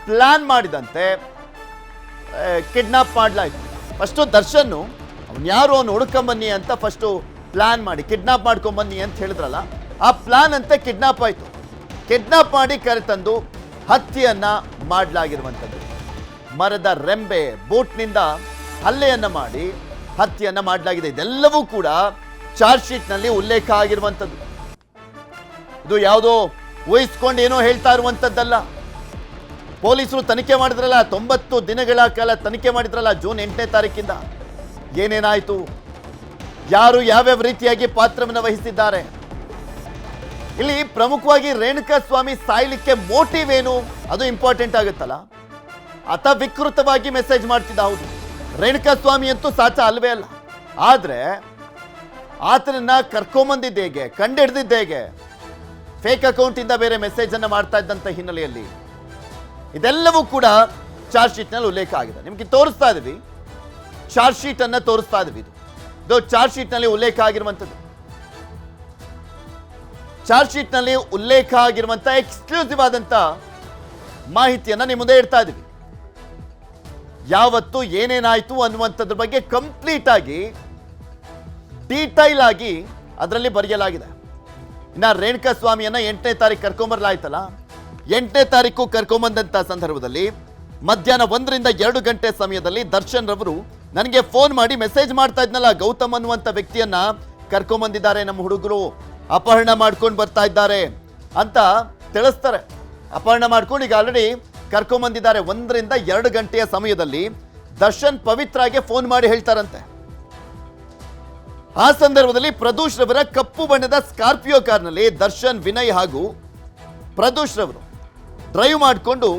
Plan ಮಾಡಿದಂತೆ kidnap ಮಾಡಲಾಯಿತು. First Darshan ಅವ್ನು ಯಾರು ಅವನು ಹುಡ್ಕೊಂಬನ್ನಿ ಅಂತ ಫಸ್ಟು ಪ್ಲಾನ್ ಮಾಡಿ ಕಿಡ್ನಾಪ್ ಮಾಡ್ಕೊಂಬನ್ನಿ ಅಂತ ಹೇಳಿದ್ರಲ್ಲ, ಆ ಪ್ಲಾನ್ ಅಂತೆ ಕಿಡ್ನಾಪ್ ಆಯಿತು. ಕಿಡ್ನಾಪ್ ಮಾಡಿ ಕರೆತಂದು ಹತ್ಯೆಯನ್ನು ಮಾಡಲಾಗಿರುವಂಥದ್ದು. ಮರದ ರೆಂಬೆ ಬೂಟ್ನಿಂದ ಹಲ್ಲೆಯನ್ನು ಮಾಡಿ ಹತ್ಯೆಯನ್ನು ಮಾಡಲಾಗಿದೆ. ಇದೆಲ್ಲವೂ ಕೂಡ ಚಾರ್ಜ್ ಶೀಟ್ನಲ್ಲಿ ಉಲ್ಲೇಖ ಆಗಿರುವಂಥದ್ದು. ಇದು ಯಾವುದೋ ಊಹಿಸ್ಕೊಂಡು ಏನೋ ಹೇಳ್ತಾ ಇರುವಂಥದ್ದಲ್ಲ. ಪೊಲೀಸರು ತನಿಖೆ ಮಾಡಿದ್ರಲ್ಲ, 90 ದಿನಗಳ ಕಾಲ ತನಿಖೆ ಮಾಡಿದ್ರಲ್ಲ, ಜೂನ್ 8ನೇ ತಾರೀಕಿಂದ ಏನೇನಾಯಿತು, ಯಾರು ಯಾವ್ಯಾವ ರೀತಿಯಾಗಿ ಪಾತ್ರವನ್ನು ವಹಿಸಿದ್ದಾರೆ. ಇಲ್ಲಿ ಪ್ರಮುಖವಾಗಿ ರೇಣುಕಾ ಸ್ವಾಮಿ ಸಾಯ್ಲಿಕ್ಕೆ ಮೋಟಿವ್ ಏನು ಅದು ಇಂಪಾರ್ಟೆಂಟ್ ಆಗುತ್ತಲ್ಲ. ಆತ ವಿಕೃತವಾಗಿ ಮೆಸೇಜ್ ಮಾಡ್ತಿದ್ದ. ಹೌದು, ರೇಣುಕಾ ಸ್ವಾಮಿ ಅಂತೂ ಸಾಚ ಅಲ್ವೇ ಅಲ್ಲ. ಆದರೆ ಆತನನ್ನ ಕರ್ಕೊಂಬಂದಿದ್ದ ಹೇಗೆ, ಕಂಡಿಡ್ದಿದ್ದ ಹೇಗೆ, ಫೇಕ್ ಅಕೌಂಟಿಂದ ಬೇರೆ ಮೆಸೇಜನ್ನು ಮಾಡ್ತಾ ಇದ್ದಂಥ ಹಿನ್ನೆಲೆಯಲ್ಲಿ ಇದೆಲ್ಲವೂ ಕೂಡ ಚಾರ್ಜ್ ಶೀಟ್ನಲ್ಲಿ ಉಲ್ಲೇಖ ಆಗಿದೆ. ನಿಮಗೆ ತೋರಿಸ್ತಾ ಇದ್ದೀವಿ, ಚಾರ್ಜ್ ಶೀಟನ್ನು ತೋರಿಸ್ತಾ ಇದ್ದೀವಿ. ಇದು ಚಾರ್ಜ್ ಶೀಟ್ನಲ್ಲಿ ಉಲ್ಲೇಖ ಆಗಿರುವಂಥದ್ದು. ಚಾರ್ಜ್ ಶೀಟ್ನಲ್ಲಿ ಉಲ್ಲೇಖ ಆಗಿರುವಂಥ ಎಕ್ಸ್ಕ್ಲೂಸಿವ್ ಆದಂಥ ಮಾಹಿತಿಯನ್ನು ನಿಮ್ಮ ಮುಂದೆ ಇಡ್ತಾ ಇದ್ದೀವಿ. ಯಾವತ್ತು ಏನೇನಾಯಿತು ಅನ್ನುವಂಥದ್ರ ಬಗ್ಗೆ ಕಂಪ್ಲೀಟ್ ಆಗಿ ಡೀಟೈಲ್ ಆಗಿ ಅದರಲ್ಲಿ ಬರೆಯಲಾಗಿದೆ. ಇನ್ನು ರೇಣುಕಾ ಸ್ವಾಮಿಯನ್ನ 8ನೇ ತಾರೀಕು ಕರ್ಕೊಂಬರ್ಲಾಯ್ತಲ್ಲ, 8ನೇ ತಾರೀಕು ಕರ್ಕೊಂಬಂದಂಥ ಸಂದರ್ಭದಲ್ಲಿ ಮಧ್ಯಾಹ್ನ 1 ರಿಂದ 2 ಗಂಟೆ ಸಮಯದಲ್ಲಿ ದರ್ಶನ್ ರವರು ನನಗೆ ಫೋನ್ ಮಾಡಿ ಮೆಸೇಜ್ ಮಾಡ್ತಾ ಇದ್ನಲ್ಲ, ಗೌತಮ್ ಅನ್ನುವಂಥ ವ್ಯಕ್ತಿಯನ್ನ ಕರ್ಕೊಂಬಂದಿದ್ದಾರೆ ನಮ್ಮ ಹುಡುಗರು, ಅಪಹರಣ ಮಾಡ್ಕೊಂಡು ಬರ್ತಾ ಇದ್ದಾರೆ ಅಂತ ತಿಳಿಸ್ತಾರೆ. ಅಪಹರಣ ಮಾಡ್ಕೊಂಡು ಈಗ ಆಲ್ರೆಡಿ ಕರ್ಕೊಂಬಂದಿದ್ದಾರೆ. 1 ರಿಂದ 2 ಗಂಟೆಯ ಸಮಯದಲ್ಲಿ ದರ್ಶನ್ ಪವಿತ್ರಾಗೆ ಫೋನ್ ಮಾಡಿ ಹೇಳ್ತಾರಂತೆ. ಆ ಸಂದರ್ಭದಲ್ಲಿ ಪ್ರದೂಷ್ ರವರ ಕಪ್ಪು ಬಣ್ಣದ ಸ್ಕಾರ್ಪಿಯೋ ಕಾರ್ನಲ್ಲಿ ದರ್ಶನ್, ವಿನಯ್ ಹಾಗೂ ಪ್ರದೂಷ್ ರವರು ಡ್ರೈವ್ ಮಾಡಿಕೊಂಡು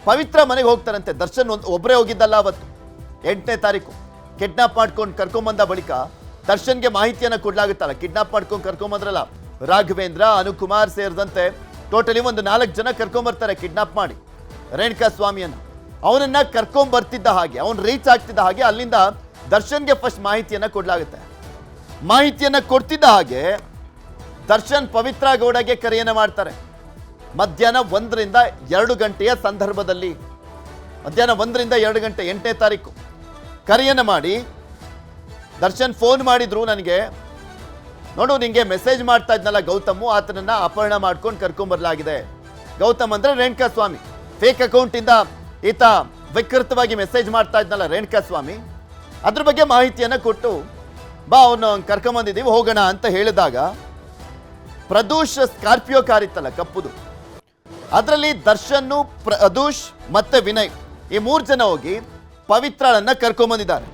ಪವಿತ್ರ ಮನೆಗೆ ಹೋಗ್ತಾರಂತೆ. ದರ್ಶನ್ ಒಬ್ಬರೇ ಹೋಗಿದ್ದಲ್ಲ. ಅವತ್ತು 8ನೇ ತಾರೀಕು ಕಿಡ್ನಾಪ್ ಮಾಡ್ಕೊಂಡು ಕರ್ಕೊಂಬಂದ ಬಳಿಕ ದರ್ಶನ್ಗೆ ಮಾಹಿತಿಯನ್ನು ಕೊಡ್ಲಾಗುತ್ತಲ್ಲ. ಕಿಡ್ನಾಪ್ ಮಾಡ್ಕೊಂಡು ಕರ್ಕೊಂಬಂದ್ರಲ್ಲ, ರಾಘವೇಂದ್ರ, ಅನುಕುಮಾರ್ ಸೇರಿದಂತೆ ಟೋಟಲಿ ಒಂದು 4 ಜನ ಕರ್ಕೊಂಬರ್ತಾರೆ ಕಿಡ್ನಾಪ್ ಮಾಡಿ ರೇಣುಕಾ ಸ್ವಾಮಿಯನ್ನು. ಅವನನ್ನ ಕರ್ಕೊಂಬರ್ತಿದ್ದ ಹಾಗೆ, ಅವನು ರೀಚ್ ಆಗ್ತಿದ್ದ ಹಾಗೆ ಅಲ್ಲಿಂದ ದರ್ಶನ್ಗೆ ಫಸ್ಟ್ ಮಾಹಿತಿಯನ್ನು ಕೊಡ್ಲಾಗುತ್ತೆ. ಮಾಹಿತಿಯನ್ನು ಕೊಡ್ತಿದ್ದ ಹಾಗೆ ದರ್ಶನ್ ಪವಿತ್ರ ಗೌಡಗೆ ಕರೆಯನ್ನು ಮಾಡ್ತಾರೆ. ಮಧ್ಯಾಹ್ನ 1 ರಿಂದ 2 ಗಂಟೆಯ ಸಂದರ್ಭದಲ್ಲಿ, ಮಧ್ಯಾಹ್ನ 1 ರಿಂದ 2 ಗಂಟೆ 8ನೇ ತಾರೀಕು ಕರೆಯನ್ನು ಮಾಡಿ ದರ್ಶನ್ ಫೋನ್ ಮಾಡಿದ್ರು ನನಗೆ, ನೋಡು ನಿಂಗೆ ಮೆಸೇಜ್ ಮಾಡ್ತಾ ಇದ್ನಲ್ಲ ಗೌತಮು, ಆತನನ್ನ ಅಪಹರಣ ಮಾಡ್ಕೊಂಡು ಕರ್ಕೊಂಬರ್ಲಾಗಿದೆ. ಗೌತಮ್ ಅಂದ್ರೆ ರೇಣುಕಾ ಸ್ವಾಮಿ. ಫೇಕ್ ಅಕೌಂಟಿಂದ ಈತ ವಿಕೃತವಾಗಿ ಮೆಸೇಜ್ ಮಾಡ್ತಾ ಇದ್ನಲ್ಲ ರೇಣುಕಾ ಸ್ವಾಮಿ, ಅದ್ರ ಬಗ್ಗೆ ಮಾಹಿತಿಯನ್ನು ಕೊಟ್ಟು ಬಾ ಅವನು ಕರ್ಕೊಂಬಂದಿದ್ದೀವಿ ಹೋಗೋಣ ಅಂತ ಹೇಳಿದಾಗ ಪ್ರದೂಷ್ ಸ್ಕಾರ್ಪಿಯೋ ಕಾರ್ ಇತ್ತಲ್ಲ ಕಪ್ಪುದು, ಅದರಲ್ಲಿ ದರ್ಶನ್, ಪ್ರದೂಷ್ ಮತ್ತೆ ವಿನಯ್ ಈ 3 ಜನ ಹೋಗಿ ಪವಿತ್ರಳನ್ನ ಕರ್ಕೊಂಬಂದಿದ್ದಾರೆ.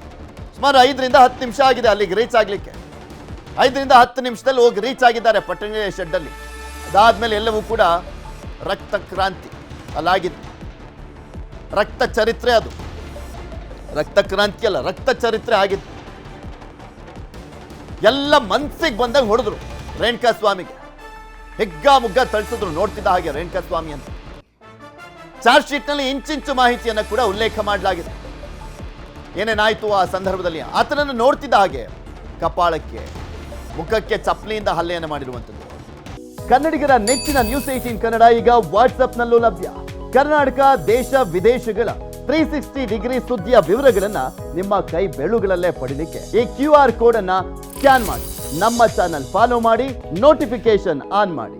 ಸುಮಾರು 5 ರಿಂದ 10 ನಿಮಿಷ ಆಗಿದೆ ಅಲ್ಲಿಗೆ ರೀಚ್ ಆಗ್ಲಿಕ್ಕೆ. 5 ರಿಂದ 10 ನಿಮಿಷದಲ್ಲಿ ಹೋಗಿ ರೀಚ್ ಆಗಿದ್ದಾರೆ ಪಟ್ಟಣ ಶೆಡ್ಡಲ್ಲಿ. ಅದಾದ್ಮೇಲೆ ಎಲ್ಲವೂ ಕೂಡ ರಕ್ತ ಕ್ರಾಂತಿ ಅಲ್ಲಾಗಿತ್ತು. ರಕ್ತ ಚರಿತ್ರೆ, ಅದು ರಕ್ತ ಕ್ರಾಂತಿ ಅಲ್ಲ, ರಕ್ತ ಚರಿತ್ರೆ ಆಗಿತ್ತು. ಎಲ್ಲ ಮನ್ಸಿಗೆ ಬಂದಾಗ ಹೊಡೆದ್ರು ರೇಣುಕಾ ಸ್ವಾಮಿಗೆ, ಹೆಗ್ಗ ಮುಗ್ಗ ತಳಿಸಿದ್ರು ನೋಡ್ತಿದ್ದ ಹಾಗೆ ರೇಣುಕಾ ಸ್ವಾಮಿ ಅಂತ. ಚಾರ್ಜ್ ಶೀಟ್ನಲ್ಲಿ ಇಂಚಿಂಚು ಮಾಹಿತಿಯನ್ನು ಕೂಡ ಉಲ್ಲೇಖ ಮಾಡಲಾಗಿದೆ. ಏನೇನಾಯ್ತು ಆ ಸಂದರ್ಭದಲ್ಲಿ ಆತನನ್ನು ನೋಡ್ತಿದ್ದ ಹಾಗೆ ಕಪಾಳಕ್ಕೆ, ಮುಖಕ್ಕೆ ಚಪ್ಪಲಿಯಿಂದ ಹಲ್ಲೆಯನ್ನು ಮಾಡಿರುವಂಥದ್ದು. ಕನ್ನಡಿಗರ ನೆಚ್ಚಿನ ನ್ಯೂಸ್ 18 ಕನ್ನಡ ಈಗ ವಾಟ್ಸ್ಆಪ್ನಲ್ಲೂ ಲಭ್ಯ. ಕರ್ನಾಟಕ, ದೇಶ ವಿದೇಶಗಳ 360 ಡಿಗ್ರಿ ಸುದ್ದಿಯ ವಿವರಗಳನ್ನ ನಿಮ್ಮ ಕೈ ಬೆರಳುಗಳಲ್ಲೇ ಪಡಿಲಿಕ್ಕೆ ಈ QR ಕೋಡ್ ಅನ್ನ ಸ್ಕ್ಯಾನ್ ಮಾಡಿ, ನಮ್ಮ ಚಾನಲ್ ಫಾಲೋ ಮಾಡಿ, ನೋಟಿಫಿಕೇಶನ್ ಆನ್ ಮಾಡಿ.